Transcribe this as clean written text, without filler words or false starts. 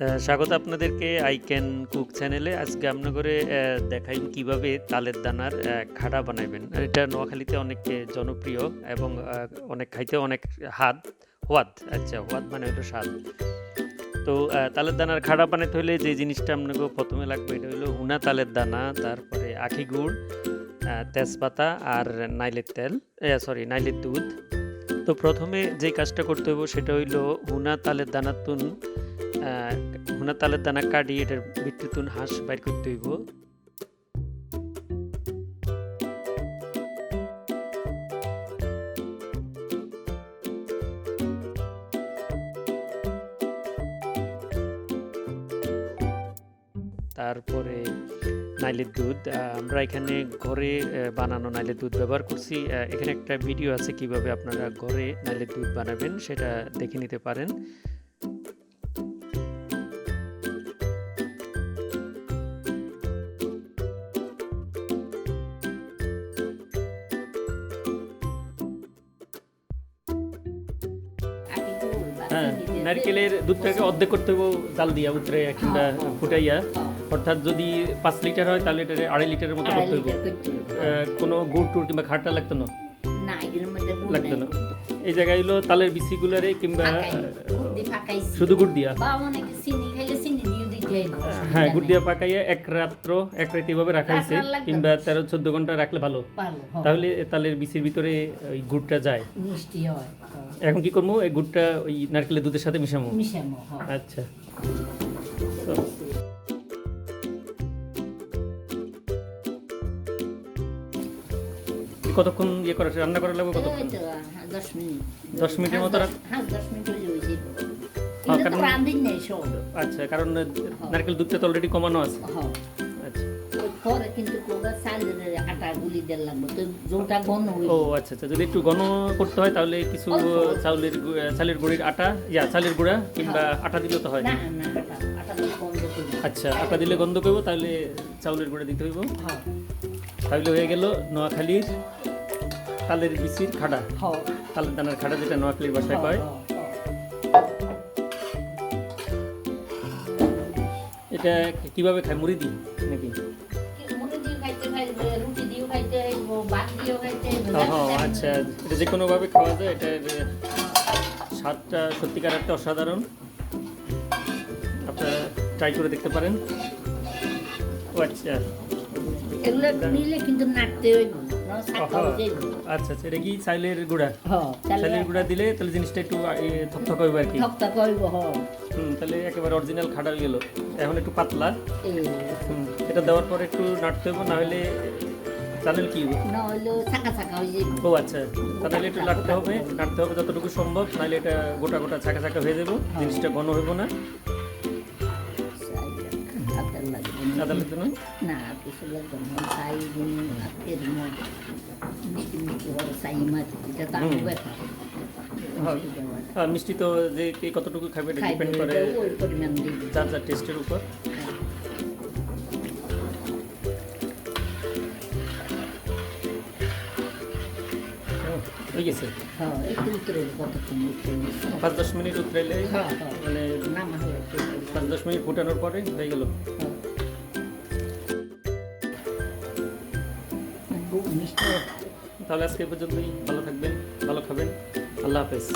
স্বাগত আপনাদেরকে I can cook চ্যানেলে। আজকে আপনাদের দেখাইম কিভাবে তালের দানার খাড়া বানাইবেন। এটা নোয়াখালীতে অনেক জনপ্রিয় এবং অনেক খাইতে অনেক হোয়াদ। আচ্ছা, হোয়াদ মানে হলো স্বাদ। তো তালের দানার খাড়া বানাইতে হলে যে জিনিসটা আপনাকে প্রথমে লাগবে এটা হলো হুনা তালের দানা, তারপরে আখি গুড়, তেজপাতা আর নাইলের দুধ। তো প্রথমে যে কাজটা করতে হইব সেটা হইলো হুনা তালের দানা কাটি এটার ভিতরে হাঁস বাইর করতে হইব। তারপরে নাইলের দুধ, আমরা এখানে ঘরে বানানো নাইলের দুধ ব্যবহার করছি। এখানে একটা ভিডিও আছে কিভাবে আপনারা ঘরে নাইলের দুধ বানাবেন, সেটা দেখে নিতে পারেন। হ্যাঁ, নারকেলের দুধটাকে অর্ধেক করতে হবে জাল দিয়া উতরে কিংবা ফুটাইয়া। অর্থাৎ যদি 5 লিটার হয় তাহলে এটারে 2.5 লিটারের মতো করতে হবে। কোনো গুড় টুড় কিংবা খাটটা লাগতো না। এই জায়গায় হলো তালের বিচিগুলারে কিংবা শুধু গুড় দিয়া, হ্যাঁ গুড় দিয়া পাকাইয়া এক রাত এভাবে রাখাইছে, কিংবা 13-14 ঘন্টা রাখলে ভালো। তাহলে তালের বিচির ভিতরে ওই গুড়টা যায়, মিষ্টি হয়। এখন কি করবো, এই গুড়টা ওই নারকেলের দুধের সাথে মিশামো। আচ্ছা, কতক্ষণ রান্না করা লাগবে? কতক্ষণ? 10 মিনিটের মতো। আচ্ছা, কারণ নারকেল দুধটা তো অলরেডি কমানো আছে। ও আচ্ছা, যদি একটু ঘন করতে হয় তাহলে কিছু চালের গুঁড়া কিংবা আটা দিলে তো হয়। আচ্ছা, আটা দিলে গন্ধ করবো, তাহলে চাউলের গুঁড়া দিতে হইব। তাহলে হয়ে গেল নোয়াখালীর তালের বিচির খাড়া, তালের দানার খাড়া, যেটা নোয়াখালীর ভাষায় কয়। এটা কিভাবে খায়? মুড়ি দিই নাকি? আচ্ছা, এটা যে কোনো ভাবে খাওয়া যায়। এটার স্বাদটা সত্যিকার একটা অসাধারণ, আপনারা ট্রাই করে দেখতে পারেন। ও আচ্ছা, আচ্ছা, এটা কি চাইলের গুঁড়া? চাইলের গুঁড়া দিলে তাহলে জিনিসটা একটু থকথক হইব আর কি। তাহলে একেবারে অরিজিনাল খাড়া হয়ে গেল। এখন একটু পাতলা, এটা দেওয়ার পর একটু নাড়তে হবে, না হলে চালের কি হবে? ও আচ্ছা, তাহলে একটু নাড়তে হবে যতটুকু সম্ভব, নাহলে এটা গোটা গোটা ছাকা ছাকা হয়ে যাবো, জিনিসটা ঘন হইব না। মিষ্টি তো যে কে কতটুকু খাবে এটা ডিপেন্ড করে যার যার টেস্টের উপর। হয়ে গেছে 5-10 মিনিট উতরাইলে, মানে 5-10 মিনিট ফুটানোর পরে হয়ে গেল। তাহলে আজকে পর্যন্তই। ভালো থাকবেন, ভালো খাবেন। আল্লাহ হাফেজ।